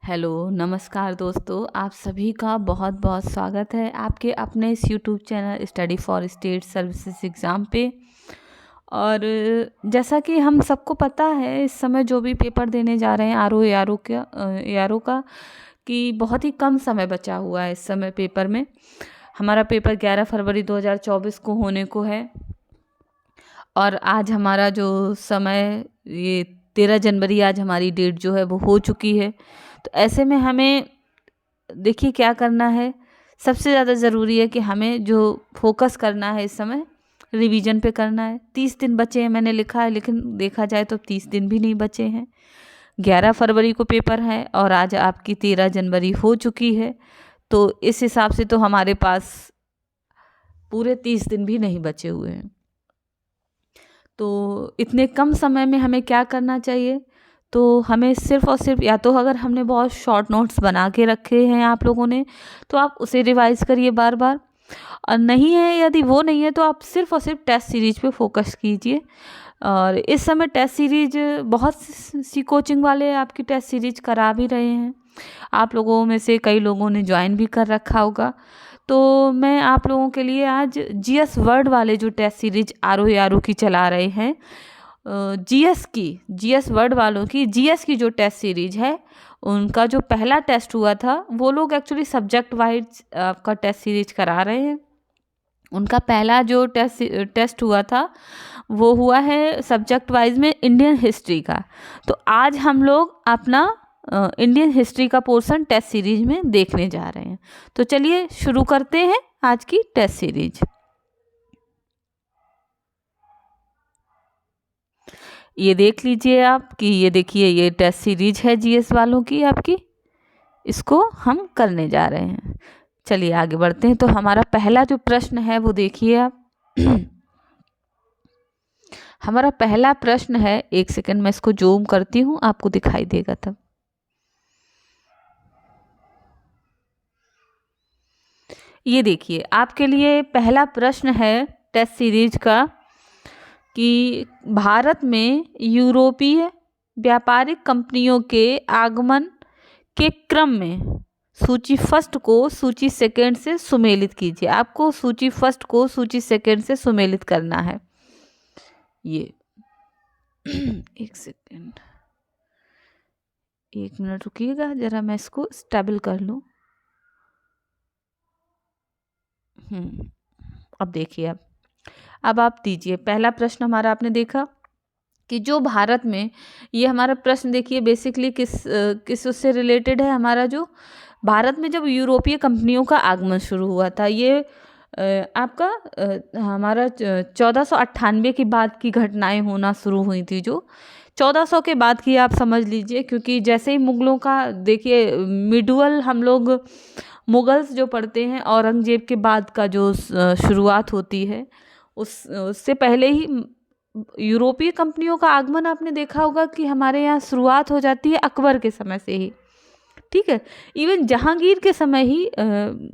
Hello नमस्कार दोस्तों, आप सभी का बहुत बहुत स्वागत है आपके अपने इस YouTube channel study for state services exam पे। और जैसा कि हम सबको पता है, इस समय जो भी पेपर देने जा रहे हैं आर ओ का कि बहुत ही कम समय बचा हुआ है। इस समय पेपर में हमारा पेपर 11 फरवरी 2024 को होने को है और आज हमारा जो समय ये 13 जनवरी आज हमारी डेट जो है वो हो चुकी है। तो ऐसे में हमें देखिए क्या करना है। सबसे ज़्यादा ज़रूरी है कि हमें जो फोकस करना है इस समय रिवीजन पे करना है। 30 दिन बचे हैं मैंने लिखा है, लेकिन देखा जाए तो 30 दिन भी नहीं बचे हैं। 11 फरवरी को पेपर है और आज आपकी 13 जनवरी हो चुकी है। तो इस हिसाब से तो हमारे पास पूरे 30 दिन भी नहीं बचे हुए हैं। तो इतने कम समय में हमें क्या करना चाहिए? तो हमें सिर्फ़ और सिर्फ, या तो अगर हमने बहुत शॉर्ट नोट्स बना के रखे हैं आप लोगों ने, तो आप उसे रिवाइज़ करिए बार बार। और नहीं है, यदि वो नहीं है, तो आप सिर्फ़ और सिर्फ टेस्ट सीरीज पे फोकस कीजिए। और इस समय टेस्ट सीरीज बहुत सी कोचिंग वाले आपकी टेस्ट सीरीज करा भी रहे हैं। आप लोगों में से कई लोगों ने ज्वाइन भी कर रखा होगा। तो मैं आप लोगों के लिए आज जीएस वर्ड वाले जो टेस्ट सीरीज आर ओ की चला रहे हैं, जीएस वर्ड वालों की जीएस की जो टेस्ट सीरीज है, उनका जो पहला टेस्ट हुआ था, वो लोग एक्चुअली सब्जेक्ट वाइज आपका टेस्ट सीरीज करा रहे हैं। उनका पहला जो टेस्ट हुआ था वो हुआ है सब्जेक्ट वाइज में इंडियन हिस्ट्री का। तो आज हम लोग अपना इंडियन हिस्ट्री का पोर्शन टेस्ट सीरीज में देखने जा रहे हैं। तो चलिए शुरू करते हैं आज की टेस्ट सीरीज। ये देख लीजिए आप कि ये देखिए, ये टेस्ट सीरीज है जीएस वालों की आपकी, इसको हम करने जा रहे हैं। चलिए आगे बढ़ते हैं। तो हमारा पहला जो प्रश्न है वो देखिए आप। हमारा पहला प्रश्न है, एक सेकंड मैं इसको जूम करती हूँ, आपको दिखाई देगा तब। ये देखिए आपके लिए पहला प्रश्न है टेस्ट सीरीज का कि भारत में यूरोपीय व्यापारिक कंपनियों के आगमन के क्रम में सूची फर्स्ट को सूची सेकंड से सुमेलित कीजिए। आपको सूची फर्स्ट को सूची सेकंड से सुमेलित करना है। ये एक सेकंड, 1 मिनट रुकिएगा जरा, मैं इसको स्टेबल कर लूँ। अब देखिए, अब आप दीजिए। पहला प्रश्न हमारा आपने देखा कि जो भारत में, ये हमारा प्रश्न देखिए बेसिकली किस उससे रिलेटेड है। हमारा जो भारत में जब यूरोपीय कंपनियों का आगमन शुरू हुआ था, ये आपका हमारा 1498 के बाद की घटनाएं होना शुरू हुई थी। जो 1400 के बाद की आप समझ लीजिए, क्योंकि जैसे ही मुगलों का देखिए मिडुअल हम लोग मुगल्स जो पढ़ते हैं, औरंगजेब के बाद का जो शुरुआत होती है, उससे पहले ही यूरोपीय कंपनियों का आगमन आपने देखा होगा कि हमारे यहाँ शुरुआत हो जाती है अकबर के समय से ही। ठीक है, इवन जहांगीर के समय ही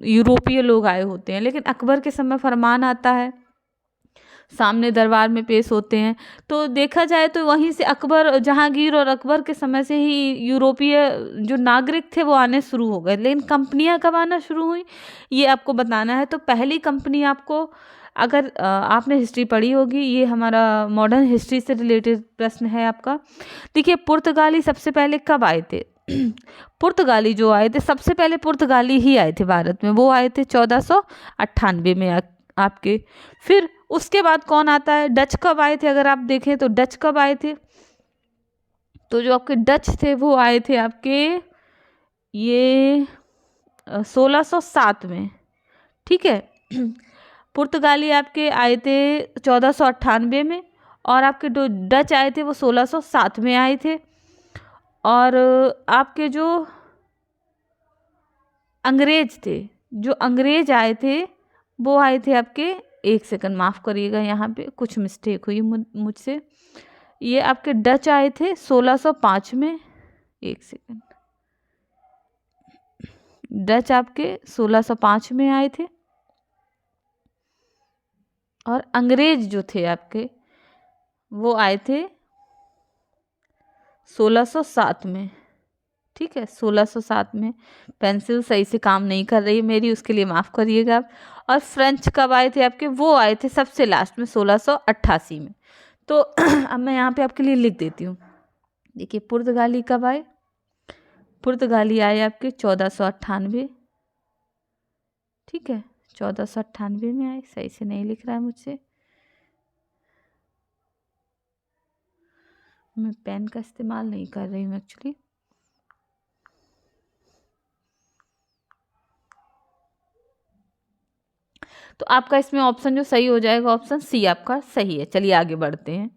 यूरोपीय लोग आए होते हैं, लेकिन अकबर के समय फरमान आता है, सामने दरबार में पेश होते हैं। तो देखा जाए तो वहीं से अकबर, जहांगीर और अकबर के समय से ही यूरोपीय जो नागरिक थे वो आने शुरू हो गए। लेकिन कंपनियां कब आना शुरू हुई, ये आपको बताना है। तो पहली कंपनी आपको, अगर आपने हिस्ट्री पढ़ी होगी, ये हमारा मॉडर्न हिस्ट्री से रिलेटेड प्रश्न है आपका। देखिए पुर्तगाली सबसे पहले कब आए थे? पुर्तगाली जो आए थे, सबसे पहले पुर्तगाली ही आए थे भारत में। वो आए थे 1498 में आपके। फिर उसके बाद कौन आता है? डच कब आए थे? अगर आप देखें तो डच कब आए थे, तो जो आपके डच थे वो आए थे आपके ये 1607 में। ठीक है, पुर्तगाली आपके आए थे 1498 में, और आपके जो डच आए थे वो 1607 में आए थे। और आपके जो अंग्रेज थे, जो अंग्रेज आए थे वो आए थे आपके, एक सेकंड माफ़ करिएगा, यहाँ पे कुछ मिस्टेक हुई मुझसे। ये आपके डच आए थे 1605 में। एक सेकंड, डच आपके 1605 में आए थे, और अंग्रेज जो थे आपके वो आए थे 1607 में। ठीक है, 1607 में। पेंसिल सही से काम नहीं कर रही है मेरी, उसके लिए माफ़ करिएगा आप। और फ्रेंच कब आए थे आपके? वो आए थे सबसे लास्ट में 1688 में। तो अब मैं यहाँ पे आपके लिए लिख देती हूँ। देखिए पुर्तगाली कब आए? पुर्तगाली आए आपके 1498। ठीक है, 1498 में आए। सही से नहीं लिख रहा है मुझसे, मैं पेन का इस्तेमाल नहीं कर रही हूँ एक्चुअली। तो आपका इसमें ऑप्शन जो सही हो जाएगा, ऑप्शन सी आपका सही है। चलिए आगे बढ़ते हैं।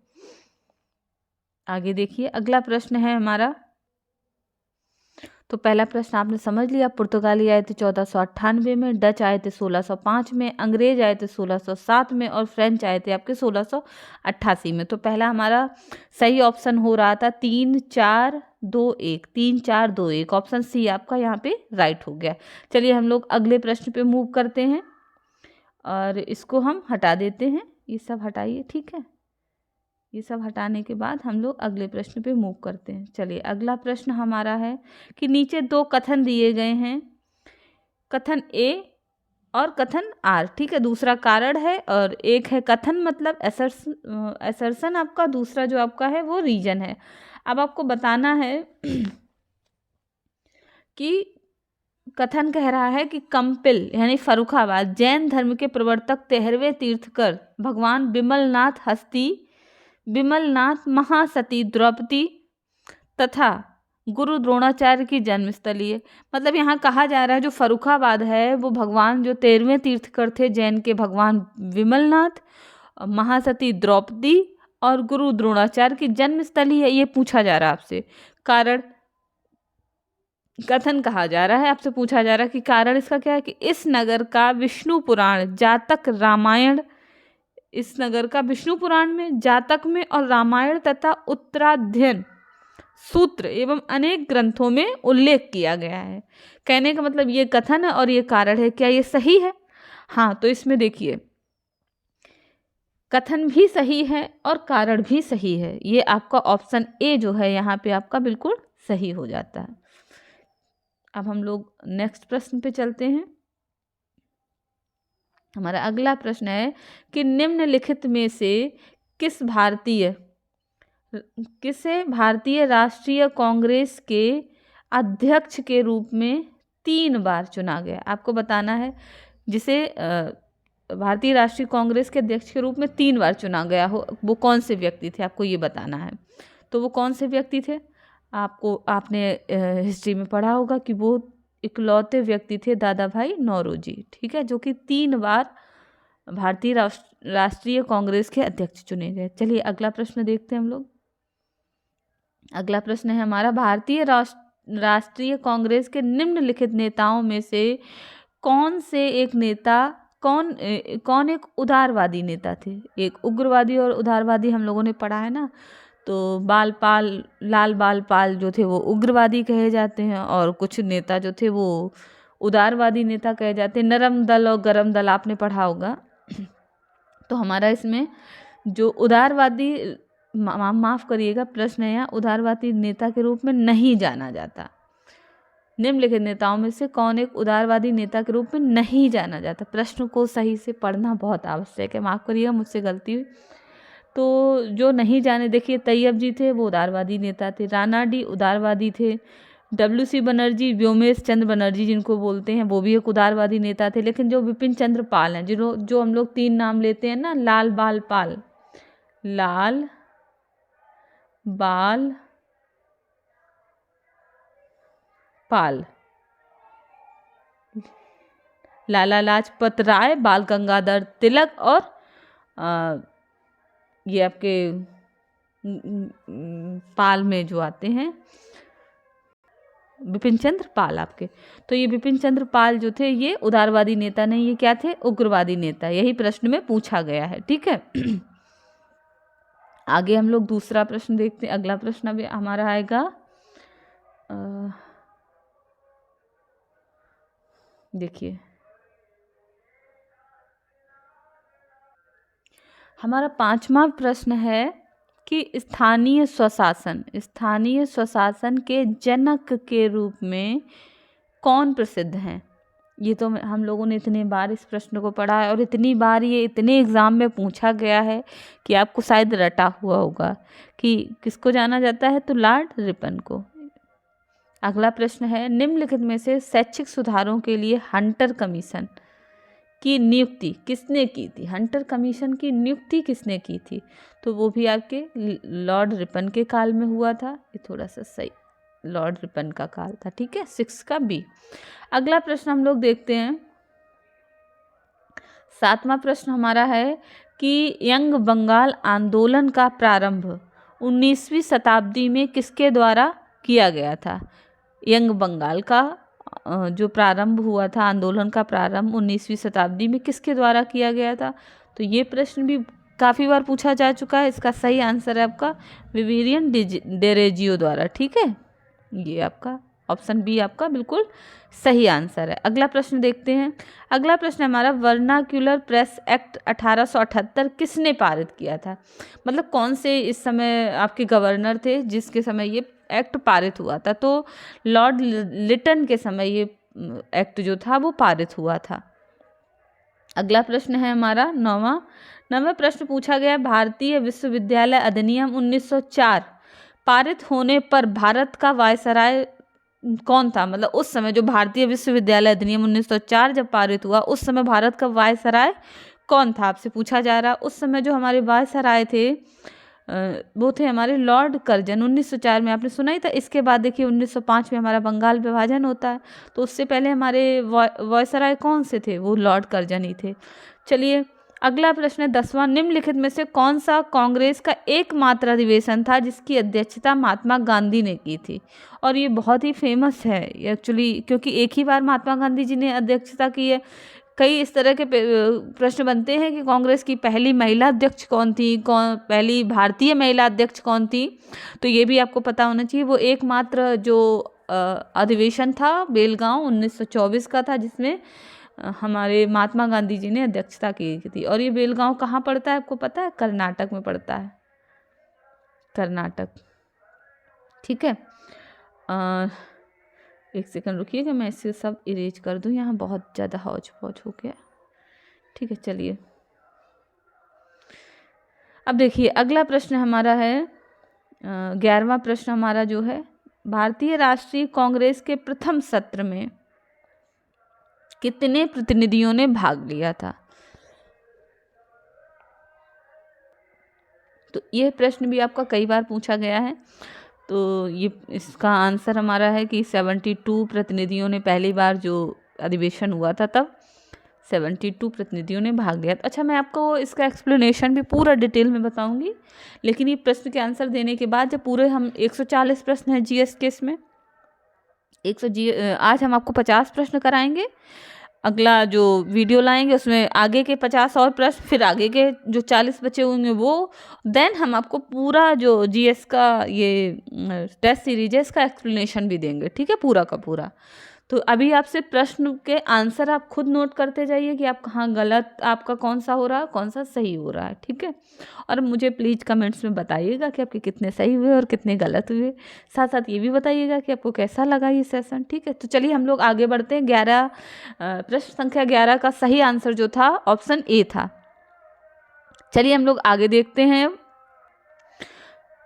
आगे देखिए, अगला प्रश्न है हमारा। तो पहला प्रश्न आपने समझ लिया, पुर्तगाली आए थे 1498 में, डच आए थे 1605 में, अंग्रेज आए थे 1607 में, और फ्रेंच आए थे आपके 1688 में। तो पहला हमारा सही ऑप्शन हो रहा था 3-4-2-1, 3-4-2-1, ऑप्शन सी आपका यहाँ पे राइट हो गया। चलिए हम लोग अगले प्रश्न पे मूव करते हैं, और इसको हम हटा देते हैं, ये सब हटाइए। ठीक है, ये सब हटाने के बाद हम लोग अगले प्रश्न पे मूव करते हैं। चलिए अगला प्रश्न हमारा है कि नीचे दो कथन दिए गए हैं, कथन ए और कथन आर। ठीक है, दूसरा कारण है और एक है कथन, मतलब असर्शन आपका, दूसरा जो आपका है वो रीजन है। अब आपको बताना है कि कथन कह रहा है कि कंपिल यानी फर्रुखाबाद जैन धर्म के प्रवर्तक 13वें तीर्थकर भगवान विमलनाथ महासती द्रौपदी तथा गुरु द्रोणाचार्य की जन्मस्थली है। मतलब यहाँ कहा जा रहा है जो फर्रुखाबाद है वो भगवान जो 13वें तीर्थकर थे जैन के, भगवान विमलनाथ, महासती द्रौपदी और गुरु द्रोणाचार्य की जन्मस्थली है। ये पूछा जा रहा है आपसे। कारण, कथन कहा जा रहा है, आपसे पूछा जा रहा है कि कारण इसका क्या है कि इस नगर का विष्णु पुराण, जातक, रामायण, इस नगर का विष्णु पुराण में, जातक में और रामायण तथा उत्तराध्ययन सूत्र एवं अनेक ग्रंथों में उल्लेख किया गया है। कहने का मतलब ये कथन है और ये कारण है। क्या ये सही है? हाँ, तो इसमें देखिए कथन भी सही है और कारण भी सही है। ये आपका ऑप्शन ए जो है यहाँ पे आपका बिल्कुल सही हो जाता है। अब हम लोग नेक्स्ट प्रश्न पे चलते हैं। हमारा अगला प्रश्न है कि निम्नलिखित में से किसे भारतीय राष्ट्रीय कांग्रेस के अध्यक्ष के रूप में 3 बार चुना गया? आपको बताना है जिसे भारतीय राष्ट्रीय कांग्रेस के अध्यक्ष के रूप में 3 बार चुना गया हो, वो कौन से व्यक्ति थे, आपको ये बताना है। तो वो कौन से व्यक्ति थे? आपने हिस्ट्री में पढ़ा होगा कि वो इकलौते व्यक्ति थे दादा भाई नौरोजी। ठीक है, जो कि 3 बार भारतीय राष्ट्रीय कांग्रेस के अध्यक्ष चुने गए। चलिए अगला प्रश्न देखते हैं हम लोग। अगला प्रश्न है हमारा, भारतीय राष्ट्रीय कांग्रेस के निम्नलिखित नेताओं में से कौन एक उदारवादी नेता थे? एक उग्रवादी और उदारवादी हम लोगों ने पढ़ा है ना। तो लाल बाल पाल जो थे वो उग्रवादी कहे जाते हैं, और कुछ नेता जो थे वो उदारवादी नेता कहे जाते हैं। नरम दल और गरम दल आपने पढ़ा होगा। तो हमारा इसमें जो उदारवादी, माफ़ करिएगा, प्रश्न है यहाँ, उदारवादी नेता के रूप में नहीं जाना जाता। निम्नलिखित नेताओं में से कौन एक उदारवादी नेता के रूप में नहीं जाना जाता? प्रश्न को सही से पढ़ना बहुत आवश्यक है, माफ़ करिएगा मुझसे गलती हुई। तो जो नहीं जाने, देखिए तैयब जी थे वो उदारवादी नेता थे, राणा डी उदारवादी थे, WC बनर्जी, व्योमेश चंद्र बनर्जी जिनको बोलते हैं वो भी एक उदारवादी नेता थे। लेकिन जो विपिन चंद्र पाल हैं, जो हम लोग 3 नाम लेते हैं ना, लाल बाल पाल, लाला लाजपत राय, बाल गंगाधर तिलक और ये आपके पाल में जो आते हैं विपिन चंद्र पाल आपके। तो ये विपिन चंद्र पाल जो थे ये उदारवादी नेता नहीं, ये क्या थे? उग्रवादी नेता। यही प्रश्न में पूछा गया है। ठीक है, आगे हम लोग दूसरा प्रश्न देखते हैं। अगला प्रश्न अभी हमारा आएगा, देखिए हमारा 5वां प्रश्न है कि स्थानीय स्वशासन के जनक के रूप में कौन प्रसिद्ध हैं? ये तो हम लोगों ने इतने बार इस प्रश्न को पढ़ा है और इतनी बार ये इतने एग्ज़ाम में पूछा गया है कि आपको शायद रटा हुआ होगा कि किसको जाना जाता है, तो लॉर्ड रिपन को। अगला प्रश्न है, निम्नलिखित में से शैक्षिक सुधारों के लिए हंटर कमीशन की नियुक्ति किसने की थी? हंटर कमीशन की नियुक्ति किसने की थी? तो वो भी आपके लॉर्ड रिपन के काल में हुआ था। ये थोड़ा सा सही, लॉर्ड रिपन का काल था। ठीक है, 6 का बी। अगला प्रश्न हम लोग देखते हैं, 7वां प्रश्न हमारा है कि यंग बंगाल आंदोलन का प्रारंभ 19वीं शताब्दी में किसके द्वारा किया गया था? यंग बंगाल का जो प्रारंभ हुआ था, आंदोलन का प्रारंभ 19वीं शताब्दी में किसके द्वारा किया गया था? तो ये प्रश्न भी काफ़ी बार पूछा जा चुका है। इसका सही आंसर है आपका विविलियम डेरोजियो द्वारा। ठीक है, ये आपका ऑप्शन बी आपका बिल्कुल सही आंसर है। अगला प्रश्न देखते हैं। अगला प्रश्न हमारा, वर्नाक्यूलर प्रेस एक्ट 1878 किसने पारित किया था? मतलब कौन से इस समय आपके गवर्नर थे जिसके समय ये एक्ट पारित हुआ था? तो लॉर्ड लिटन के समय ये एक्ट जो था वो पारित हुआ था। अगला प्रश्न है हमारा 9वां प्रश्न पूछा गया, भारतीय विश्वविद्यालय अधिनियम 1904 पारित होने पर भारत का वायसराय कौन था? मतलब उस समय जो भारतीय विश्वविद्यालय अधिनियम 1904 जब पारित हुआ, उस समय भारत का वायसराय कौन था? आपसे पूछा जा रहा। उस समय जो हमारे वायसराय थे वो थे हमारे लॉर्ड कर्जन। 1904 में आपने सुना ही था। इसके बाद देखिए 1905 में हमारा बंगाल विभाजन होता है, तो उससे पहले हमारे वायसराय कौन से थे? वो लॉर्ड कर्जन ही थे। चलिए अगला प्रश्न है 10वां, निम्नलिखित में से कौन सा कांग्रेस का एकमात्र अधिवेशन था जिसकी अध्यक्षता महात्मा गांधी ने की थी? और ये बहुत ही फेमस है एक्चुअली, क्योंकि एक ही बार महात्मा गांधी जी ने अध्यक्षता की है। कई इस तरह के प्रश्न बनते हैं कि कांग्रेस की पहली महिला अध्यक्ष कौन थी, पहली भारतीय महिला अध्यक्ष कौन थी? तो ये भी आपको पता होना चाहिए। वो एकमात्र जो अधिवेशन था बेलगांव 1924 का था, जिसमें हमारे महात्मा गांधी जी ने अध्यक्षता की थी। और ये बेलगांव कहाँ पड़ता है आपको पता है? कर्नाटक में पड़ता है, कर्नाटक। ठीक है, एक सेकंड रुकिएगा, मैं इसे सब इरेज कर दूं, यहाँ बहुत ज़्यादा हौच पौच हो गया। ठीक है, चलिए अब देखिए अगला प्रश्न हमारा है 11वां प्रश्न हमारा जो है, भारतीय राष्ट्रीय कांग्रेस के प्रथम सत्र में कितने प्रतिनिधियों ने भाग लिया था? तो यह प्रश्न भी आपका कई बार पूछा गया है। तो ये इसका आंसर हमारा है कि 72 प्रतिनिधियों ने पहली बार जो अधिवेशन हुआ था तब 72 प्रतिनिधियों ने भाग लिया। अच्छा, मैं आपको इसका एक्सप्लेनेशन भी पूरा डिटेल में बताऊंगी, लेकिन ये प्रश्न के आंसर देने के बाद जब पूरे हम 140 प्रश्न हैं जीएस के, इसमें आज हम आपको 50 प्रश्न कराएंगे। अगला जो वीडियो लाएंगे उसमें आगे के 50 और प्रश्न, फिर आगे के जो 40 बचे होंगे वो, देन हम आपको पूरा जो जीएस का ये टेस्ट सीरीज है इसका एक्सप्लेनेशन भी देंगे। ठीक है, पूरा का पूरा। तो अभी आपसे प्रश्न के आंसर आप खुद नोट करते जाइए कि आप कहाँ गलत, आपका कौन सा हो रहा है, कौन सा सही हो रहा है। ठीक है, और मुझे प्लीज़ कमेंट्स में बताइएगा कि आपके कितने सही हुए और कितने गलत हुए। साथ साथ ये भी बताइएगा कि आपको कैसा लगा ये सेशन। ठीक है, तो चलिए हम लोग आगे बढ़ते हैं। 11 प्रश्न संख्या 11 का सही आंसर जो था ऑप्शन ए था। चलिए हम लोग आगे देखते हैं।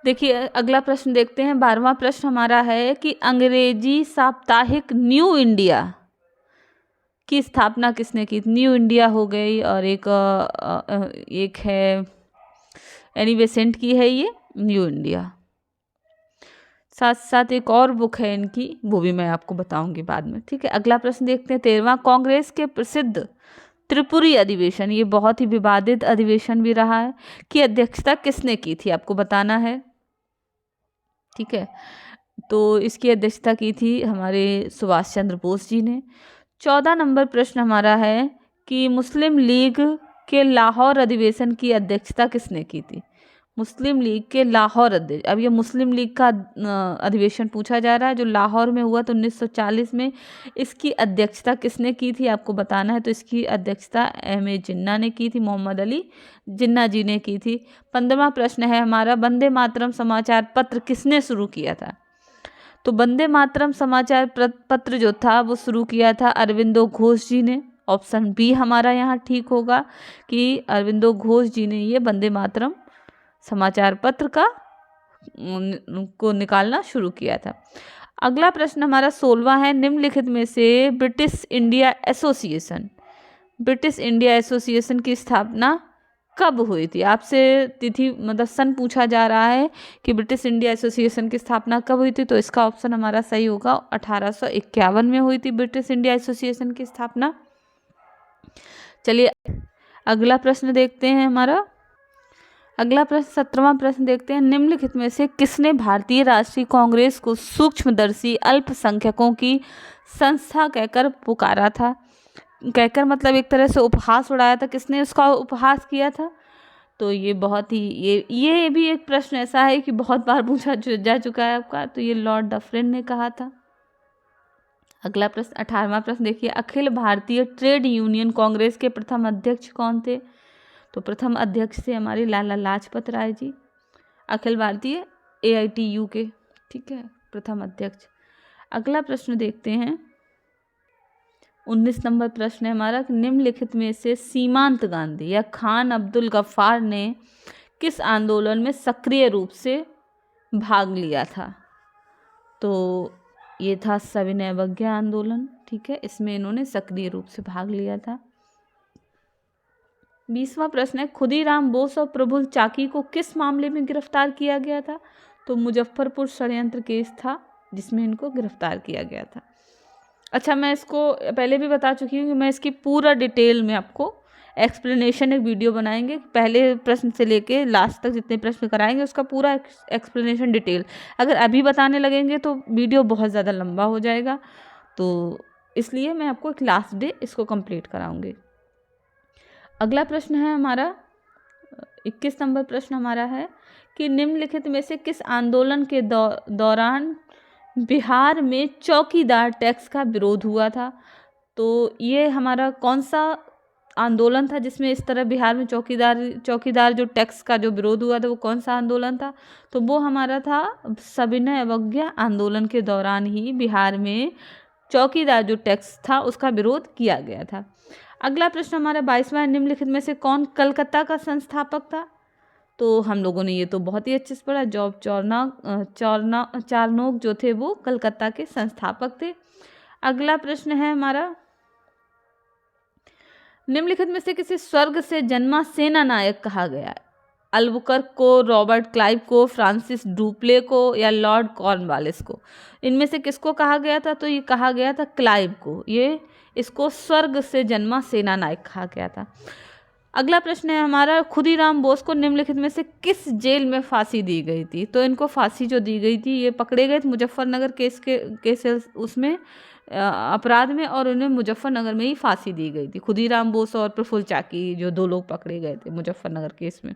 देखिए अगला प्रश्न देखते हैं। 12वां प्रश्न हमारा है कि अंग्रेजी साप्ताहिक न्यू इंडिया की स्थापना किसने की? न्यू इंडिया हो गई, और एक है एनी बेसेंट की है ये न्यू इंडिया। साथ साथ एक और बुक है इनकी, वो भी मैं आपको बताऊंगी बाद में। ठीक है, अगला प्रश्न देखते हैं। 13वां, कांग्रेस के प्रसिद्ध त्रिपुरी अधिवेशन, ये बहुत ही विवादित अधिवेशन भी रहा है, की अध्यक्षता किसने की थी? आपको बताना है। ठीक है, तो इसकी अध्यक्षता की थी हमारे सुभाष चंद्र बोस जी ने। 14 नंबर प्रश्न हमारा है कि मुस्लिम लीग के लाहौर अधिवेशन की अध्यक्षता किसने की थी? मुस्लिम लीग के लाहौर अध्यक्ष। अब ये मुस्लिम लीग का अधिवेशन पूछा जा रहा है जो लाहौर में हुआ था 1940 में। इसकी अध्यक्षता किसने की थी आपको बताना है। तो इसकी अध्यक्षता एम.ए. जिन्ना ने की थी, मोहम्मद अली जिन्ना जी ने की थी। 15वां प्रश्न है हमारा, वंदे मातरम समाचार पत्र किसने शुरू किया था। तो वंदे मातरम समाचार पत्र जो था वो शुरू किया था अरविंदो घोष जी ने। ऑप्शन बी हमारा यहाँ ठीक होगा कि अरविंदो घोष जी ने ये वंदे मातरम समाचार पत्र को निकालना शुरू किया था। अगला प्रश्न हमारा 16वां है, निम्नलिखित में से ब्रिटिश इंडिया एसोसिएशन की स्थापना कब हुई थी। आपसे तिथि मतलब सन पूछा जा रहा है कि ब्रिटिश इंडिया एसोसिएशन की स्थापना कब हुई थी। तो इसका ऑप्शन हमारा सही होगा 1851 में हुई थी ब्रिटिश इंडिया एसोसिएशन की स्थापना। चलिए अगला प्रश्न देखते हैं हमारा। अगला प्रश्न 17वां प्रश्न देखते हैं, निम्नलिखित में से किसने भारतीय राष्ट्रीय कांग्रेस को सूक्ष्मदर्शी अल्पसंख्यकों की संस्था कहकर पुकारा था। कहकर मतलब एक तरह से उपहास उड़ाया था। किसने उसका उपहास किया था। तो ये बहुत ही ये भी एक प्रश्न ऐसा है कि बहुत बार पूछा जा चुका है आपका। तो ये लॉर्ड डफरिन ने कहा था। अगला प्रश्न 18वां प्रश्न देखिए, अखिल भारतीय ट्रेड यूनियन कांग्रेस के प्रथम अध्यक्ष कौन थे। तो प्रथम अध्यक्ष थे हमारे लाला लाजपत राय जी, अखिल भारतीय AITU के, ठीक है, प्रथम अध्यक्ष। अगला प्रश्न देखते हैं 19 नंबर प्रश्न है हमारा, निम्नलिखित में से सीमांत गांधी या खान अब्दुल गफ्फार ने किस आंदोलन में सक्रिय रूप से भाग लिया था। तो ये था सविनय अवज्ञा आंदोलन, ठीक है, इसमें इन्होंने सक्रिय रूप से भाग लिया था। 20वां प्रश्न है, खुदीराम बोस और प्रफुल्ल चाकी को किस मामले में गिरफ्तार किया गया था। तो मुजफ्फरपुर षड्यंत्र केस था जिसमें इनको गिरफ्तार किया गया था। अच्छा, मैं इसको पहले भी बता चुकी हूँ कि मैं इसकी पूरा डिटेल में आपको एक्सप्लेनेशन एक वीडियो बनाएंगे, पहले प्रश्न से लेके लास्ट तक जितने प्रश्न कराएंगे उसका पूरा एक्सप्लेनेशन डिटेल। अगर अभी बताने लगेंगे तो वीडियो बहुत ज़्यादा लंबा हो जाएगा, तो इसलिए मैं आपको एक लास्ट डे इसको कंप्लीट कराऊंगी। अगला प्रश्न है हमारा 21 नंबर प्रश्न हमारा है कि निम्नलिखित में से किस आंदोलन के दौरान बिहार में चौकीदार टैक्स का विरोध हुआ था। तो ये हमारा कौन सा आंदोलन था जिसमें इस तरह बिहार में चौकीदार जो टैक्स का जो विरोध हुआ था, वो कौन सा आंदोलन था। तो वो हमारा था सविनय अवज्ञा आंदोलन के दौरान ही बिहार में चौकीदार जो टैक्स था उसका विरोध किया गया था। अगला प्रश्न हमारा 22वां, निम्नलिखित में से कौन कलकत्ता का संस्थापक था। तो हम लोगों ने ये तो बहुत ही अच्छे से पढ़ा, जॉब चारनोक जो थे वो कलकत्ता के संस्थापक थे। अगला प्रश्न है हमारा, निम्नलिखित में से किसी स्वर्ग से जन्मा सेना नायक कहा गया है। अल्बुकर्क को, रॉबर्ट क्लाइव को, फ्रांसिस डुप्ले को या लॉर्ड कॉर्नवालिस को। इनमें से किसको कहा गया था। तो ये कहा गया था क्लाइव को, ये इसको स्वर्ग से जन्मा सेना नायक कहा गया था। अगला प्रश्न है हमारा, खुदीराम बोस को निम्नलिखित में से किस जेल में फांसी दी गई थी। तो इनको फांसी जो दी गई थी, ये पकड़े गए थे मुजफ्फरनगर केस उसमें अपराध में, और उन्हें मुजफ्फरनगर में ही फांसी दी गई थी। खुदीराम बोस और प्रफुल्ल चाकी जो दो लोग पकड़े गए थे मुजफ्फरनगर केस में।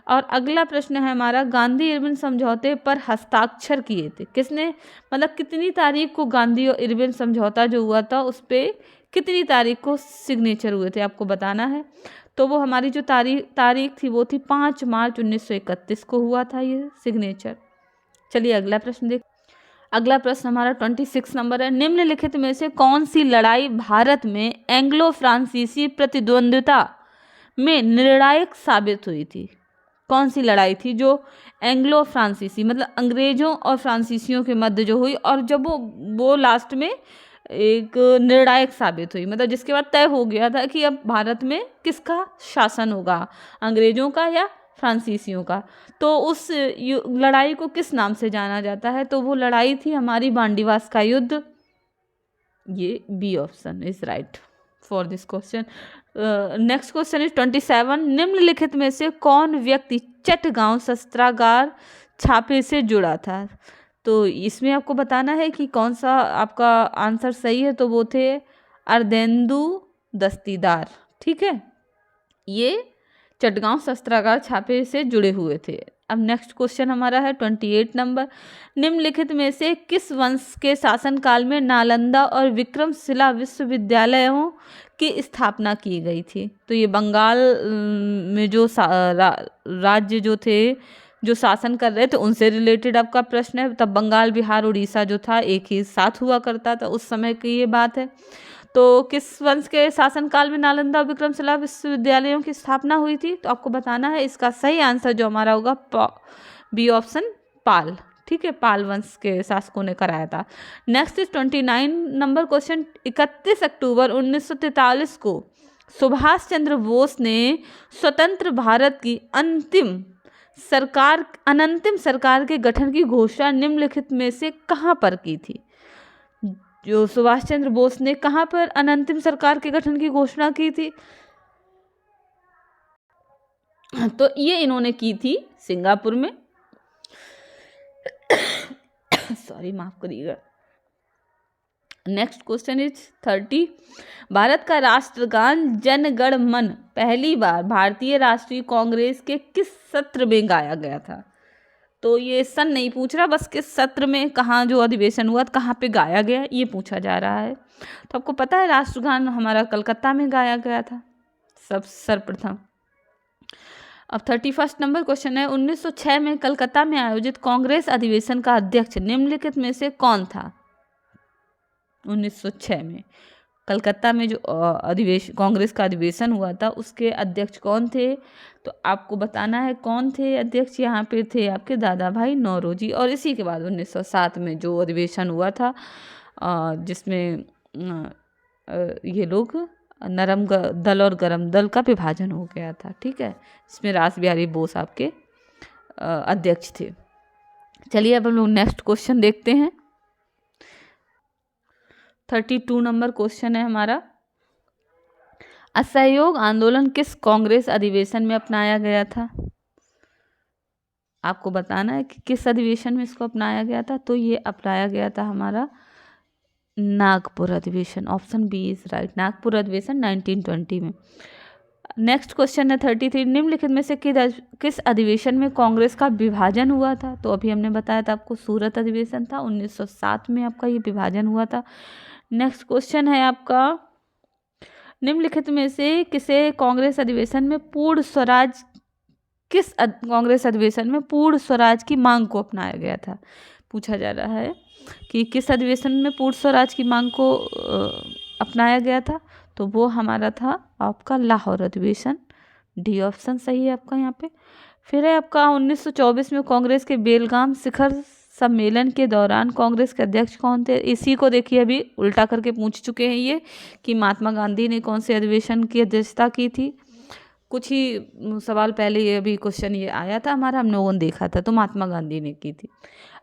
और अगला प्रश्न है हमारा, गांधी इरविन समझौते पर हस्ताक्षर किए थे किसने। मतलब कितनी तारीख को गांधी और इरविन समझौता जो हुआ था उस पर कितनी तारीख को सिग्नेचर हुए थे आपको बताना है। तो वो हमारी जो तारीख थी वो थी 5 मार्च 1931 को हुआ था ये सिग्नेचर। चलिए अगला प्रश्न देख। अगला प्रश्न हमारा 26 नंबर है, निम्नलिखित में से कौन सी लड़ाई भारत में एंग्लो फ्रांसीसी प्रतिद्वंद्विता में निर्णायक साबित हुई थी। कौन सी लड़ाई थी जो एंग्लो फ्रांसीसी मतलब अंग्रेजों और फ्रांसीसियों के मध्य जो हुई, और जब वो लास्ट में एक निर्णायक साबित हुई, मतलब जिसके बाद तय हो गया था कि अब भारत में किसका शासन होगा, अंग्रेजों का या फ्रांसीसियों का। तो उस लड़ाई को किस नाम से जाना जाता है। तो वो लड़ाई थी हमारी बांडीवास का युद्ध। ये B option is right for this question. Next question is 27, निम्नलिखित में से कौन व्यक्ति चटगांव शस्त्रागार छापे से जुड़ा था। तो इसमें आपको बताना है कि कौन सा आपका आंसर सही है। तो वो थे अर्धेंदु दस्तीदार, ठीक है, ये चटगांव शस्त्रागार छापे से जुड़े हुए थे। अब नेक्स्ट क्वेश्चन हमारा है 28 नंबर, निम्नलिखित में से किस वंश के शासनकाल में नालंदा और विक्रमशिला विश्वविद्यालयों की स्थापना की गई थी? तो ये बंगाल में जो राज्य जो थे जो शासन कर रहे थे उनसे रिलेटेड आपका प्रश्न है। तब बंगाल, बिहार, उड़ीसा जो था एक ही साथ हुआ करता था, उस समय की ये बात है। तो किस वंश के शासनकाल में नालंदा और विक्रमशिला विश्वविद्यालयों की स्थापना हुई थी? तो आपको बताना है। इसका सही आंसर जो हमारा होगा बी ऑप्शन, पाल। ठीक है, पाल वंश के शासकों ने कराया था। नेक्स्ट इज 29 नंबर क्वेश्चन, 31 अक्टूबर 1943 को सुभाष चंद्र बोस ने स्वतंत्र भारत की अनंतिम सरकार के गठन की घोषणा निम्नलिखित में से कहां पर की थी? जो सुभाष चंद्र बोस ने कहां पर अनंतिम सरकार के गठन की घोषणा की थी? तो ये इन्होंने की थी सिंगापुर में। सॉरी, माफ करिएगा। नेक्स्ट क्वेश्चन इज 30, भारत का राष्ट्रगान जन गण मन पहली बार भारतीय राष्ट्रीय कांग्रेस के किस सत्र में गाया गया था? तो ये सन नहीं पूछ रहा, बस किस सत्र में, कहाँ जो अधिवेशन हुआ, कहाँ पे गाया गया, ये पूछा जा रहा है। तो आपको पता है राष्ट्रगान हमारा कलकत्ता में गाया गया था सब सर्वप्रथम। अब 31 नंबर क्वेश्चन है, 1906 में कलकत्ता में आयोजित कांग्रेस अधिवेशन का अध्यक्ष निम्नलिखित में से कौन था? 1906 में कलकत्ता में जो कांग्रेस का अधिवेशन हुआ था उसके अध्यक्ष कौन थे? तो आपको बताना है कौन थे अध्यक्ष। यहाँ पे थे आपके दादा भाई नौरोजी। और इसी के बाद 1907 में जो अधिवेशन हुआ था जिसमें ये लोग नरम दल और गरम दल का विभाजन हो गया था। ठीक है, इसमें रास बिहारी बोस आपके अध्यक्ष थे। चलिए अब हम लोग नेक्स्ट क्वेश्चन देखते हैं। 32 नंबर क्वेश्चन है हमारा, असहयोग आंदोलन किस कांग्रेस अधिवेशन में अपनाया गया था? आपको बताना है कि किस अधिवेशन में इसको अपनाया गया था। तो ये अपनाया गया था हमारा नागपुर अधिवेशन। Option B is right, Nagpur अधिवेशन 1920 में। नेक्स्ट क्वेश्चन है 33, निम्नलिखित में से किस अधिवेशन में कांग्रेस का विभाजन हुआ था? तो अभी हमने बताया था आपको सूरत अधिवेशन था, 1907 में आपका ये विभाजन हुआ था। नेक्स्ट क्वेश्चन है आपका, निम्नलिखित में से किसे कांग्रेस अधिवेशन में पूर्ण स्वराज कांग्रेस अधिवेशन में पूर्ण स्वराज की मांग को अपनाया गया था? पूछा जा रहा है कि किस अधिवेशन में पूर्ण स्वराज की मांग को अपनाया गया था? तो वो हमारा था आपका लाहौर अधिवेशन। डी ऑप्शन सही है आपका यहाँ पे। फिर है आपका 1924 में कांग्रेस के बेलगाम शिखर सम्मेलन के दौरान कांग्रेस के अध्यक्ष कौन थे? इसी को देखिए अभी उल्टा करके पूछ चुके हैं ये कि महात्मा गांधी ने कौन से अधिवेशन की अध्यक्षता की थी। कुछ ही सवाल पहले ये अभी क्वेश्चन ये आया था हमारा, हम लोगों ने देखा था, तो महात्मा गांधी ने की थी।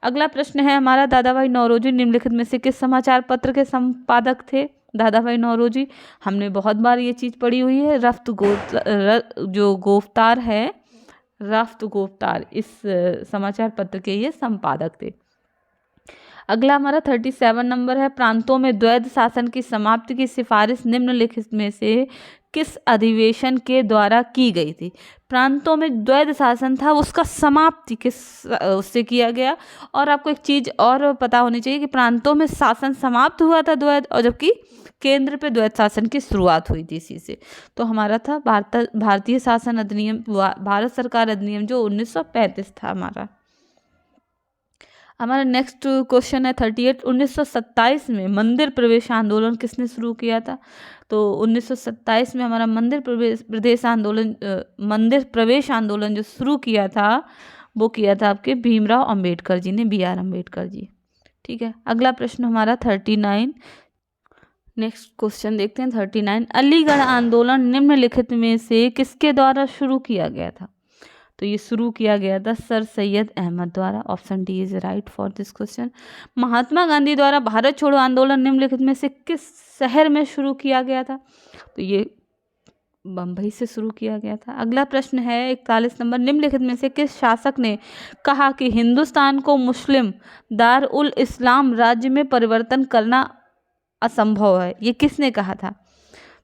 अगला प्रश्न है हमारा, दादा भाई नौरोजी निम्नलिखित में से किस समाचार पत्र के संपादक थे? दादा भाई नौरोजी, हमने बहुत बार ये चीज़ पढ़ी हुई है। जो गिरफ्तार है, रफ्त गिरफ्तार, इस समाचार पत्र के ये संपादक थे। अगला हमारा 37 नंबर है, प्रांतों में द्वैध शासन की समाप्ति की सिफारिश निम्नलिखित में से किस अधिवेशन के द्वारा की गई थी? प्रांतों में द्वैध शासन था, उसका समाप्ति किस उससे किया गया? और आपको एक चीज़ और पता होनी चाहिए कि प्रांतों में शासन समाप्त हुआ था द्वैध, और जबकि केंद्र पे द्वैध शासन की शुरुआत हुई थी इसी से। तो हमारा था भारतीय शासन अधिनियम, भारत सरकार अधिनियम जो 1935 था हमारा। हमारा नेक्स्ट क्वेश्चन है 38, 1927 में मंदिर प्रवेश आंदोलन किसने शुरू किया था? तो 1927 में हमारा मंदिर प्रवेश आंदोलन जो शुरू किया था वो किया था आपके भीमराव अंबेडकर जी ने, BR अम्बेडकर जी। ठीक है, अगला प्रश्न हमारा 39। नेक्स्ट क्वेश्चन देखते हैं 39, अलीगढ़ आंदोलन निम्नलिखित में से किसके द्वारा शुरू किया गया था? तो ये शुरू किया गया था सर सैयद अहमद द्वारा। Option D is right for this question. Mahatma Gandhi द्वारा भारत छोड़ो आंदोलन निम्नलिखित में से किस शहर में शुरू किया गया था? तो ये बम्बई से शुरू किया गया था। अगला प्रश्न है 41 नंबर, निम्नलिखित में से किस शासक ने कहा कि हिंदुस्तान को मुस्लिम दार उल इस्लाम राज्य में परिवर्तन करना असंभव है? ये किसने कहा था?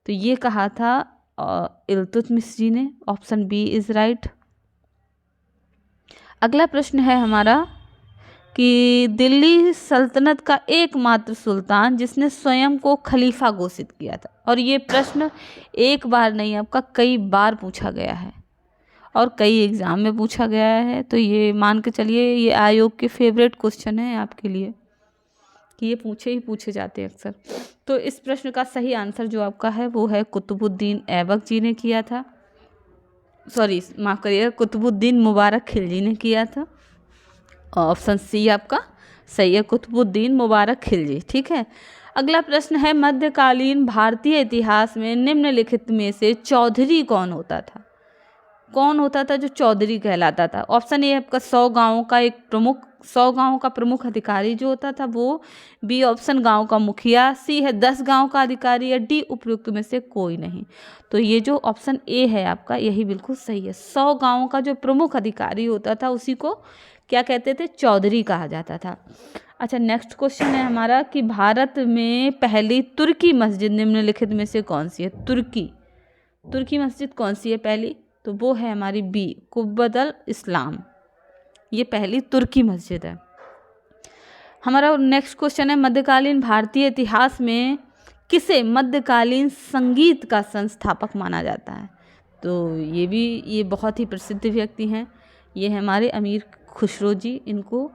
तो ये कहा था इल्तुतमिश जी ने। Option B is right. अगला प्रश्न है हमारा कि दिल्ली सल्तनत का एकमात्र सुल्तान जिसने स्वयं को खलीफा घोषित किया था। और ये प्रश्न एक बार नहीं, आपका कई बार पूछा गया है और कई एग्ज़ाम में पूछा गया है। तो ये मान के चलिए ये आयोग के फेवरेट क्वेश्चन है आपके लिए कि ये पूछे जाते हैं अक्सर। तो इस प्रश्न का सही आंसर जो आपका है वो है कुतुबुद्दीन ऐबक जी ने किया था, सॉरी माफ़ करिएगा, कुतुबुद्दीन मुबारक खिलजी ने किया था। ऑप्शन सी आपका सही है, कुतुबुद्दीन मुबारक खिलजी। ठीक है, अगला प्रश्न है मध्यकालीन भारतीय इतिहास में निम्नलिखित में से चौधरी कौन होता था? कौन होता था जो चौधरी कहलाता था? ऑप्शन ए आपका 100 गांवों का एक प्रमुख, 100 गांवों का प्रमुख अधिकारी जो होता था वो, बी ऑप्शन गांव का मुखिया, सी है 10 गांव का अधिकारी, या डी उपयुक्त में से कोई नहीं। तो ये जो ऑप्शन ए है आपका यही बिल्कुल सही है। 100 गांवों का जो प्रमुख अधिकारी होता था उसी को क्या कहते थे? चौधरी कहा जाता था। अच्छा, नेक्स्ट क्वेश्चन है हमारा कि भारत में पहली तुर्की मस्जिद निम्नलिखित में से कौन सी है? तुर्की मस्जिद कौन सी है पहली? तो वो है हमारी बी, कुब्बतुल इस्लाम। ये पहली तुर्की मस्जिद है। हमारा नेक्स्ट क्वेश्चन है मध्यकालीन भारतीय इतिहास में किसे मध्यकालीन संगीत का संस्थापक माना जाता है? तो ये बहुत ही प्रसिद्ध व्यक्ति हैं, ये है हमारे अमीर खुसरो जी। इनको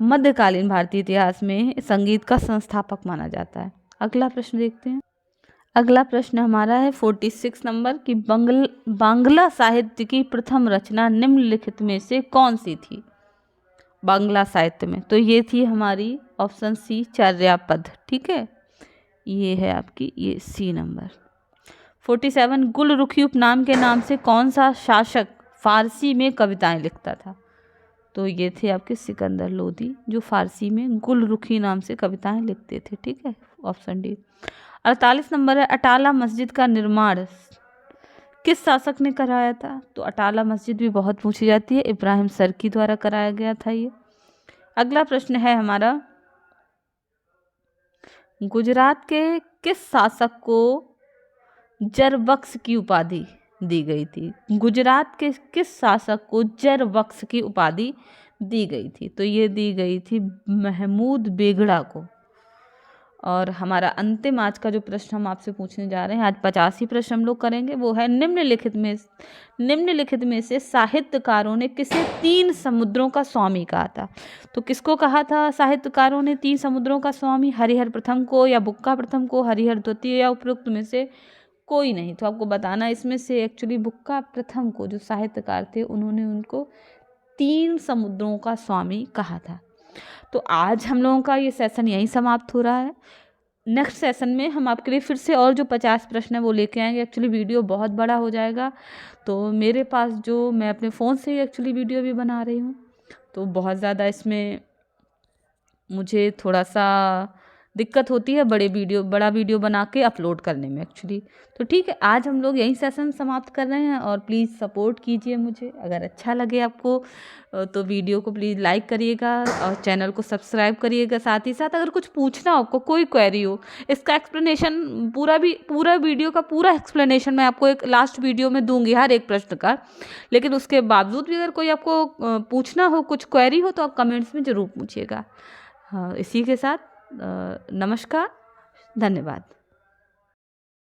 मध्यकालीन भारतीय इतिहास में संगीत का संस्थापक माना जाता है। अगला प्रश्न देखते हैं। अगला प्रश्न हमारा है 46 नंबर की बांग्ला साहित्य की प्रथम रचना निम्नलिखित में से कौन सी थी? बांग्ला साहित्य में तो ये थी हमारी ऑप्शन सी चर्यापद। ठीक है, ये है आपकी ये सी नंबर। 47 गुलरुखी उपनाम के नाम से कौन सा शासक फारसी में कविताएं लिखता था? तो ये थे आपके सिकंदर लोदी जो फारसी में गुलरुखी नाम से कविताएं लिखते थे। ठीक है, ऑप्शन डी। 48 नंबर है अटाला मस्जिद का निर्माण किस शासक ने कराया था? तो अटाला मस्जिद भी बहुत पूछी जाती है, इब्राहिम सरकी द्वारा कराया गया था ये। अगला प्रश्न है हमारा गुजरात के किस शासक को जरबख्श की उपाधि दी गई थी? गुजरात के किस शासक को जरबख्श की उपाधि दी गई थी? तो ये दी गई थी महमूद बेगड़ा को। और हमारा अंतिम आज का जो प्रश्न हम आपसे पूछने जा रहे हैं, आज 85 प्रश्न हम लोग करेंगे, वो है निम्नलिखित में से साहित्यकारों ने किसे 3 समुद्रों का स्वामी कहा था? तो किसको कहा था साहित्यकारों ने 3 समुद्रों का स्वामी? हरिहर प्रथम को, या बुक्का प्रथम को, हरिहर द्वितीय, या उपरोक्त में से कोई नहीं? तो आपको बताना इसमें से एक्चुअली बुक्का प्रथम को जो साहित्यकार थे उन्होंने उनको 3 समुद्रों का स्वामी कहा था। तो आज हम लोगों का ये सेशन यहीं समाप्त हो रहा है। नेक्स्ट सेशन में हम आपके लिए फिर से और जो 50 प्रश्न है वो लेके आएंगे। एक्चुअली वीडियो बहुत बड़ा हो जाएगा, तो मेरे पास जो मैं अपने फ़ोन से ही एक्चुअली वीडियो भी बना रही हूँ, तो बहुत ज़्यादा इसमें मुझे थोड़ा सा दिक्कत होती है बड़ा वीडियो बना के अपलोड करने में एक्चुअली। तो ठीक है, आज हम लोग यही सेशन समाप्त कर रहे हैं और प्लीज़ सपोर्ट कीजिए मुझे। अगर अच्छा लगे आपको तो वीडियो को प्लीज़ लाइक करिएगा और चैनल को सब्सक्राइब करिएगा। साथ ही साथ अगर कुछ पूछना हो, आपको कोई क्वेरी हो, इसका एक्सप्लेनेशन पूरा वीडियो का पूरा एक्सप्लेनेशन मैं आपको एक लास्ट वीडियो में दूंगी हर एक प्रश्न का। लेकिन उसके बावजूद भी अगर कोई आपको पूछना हो, कुछ क्वेरी हो, तो आप कमेंट्स में ज़रूर पूछिएगा। हाँ, इसी के साथ नमस्कार, धन्यवाद।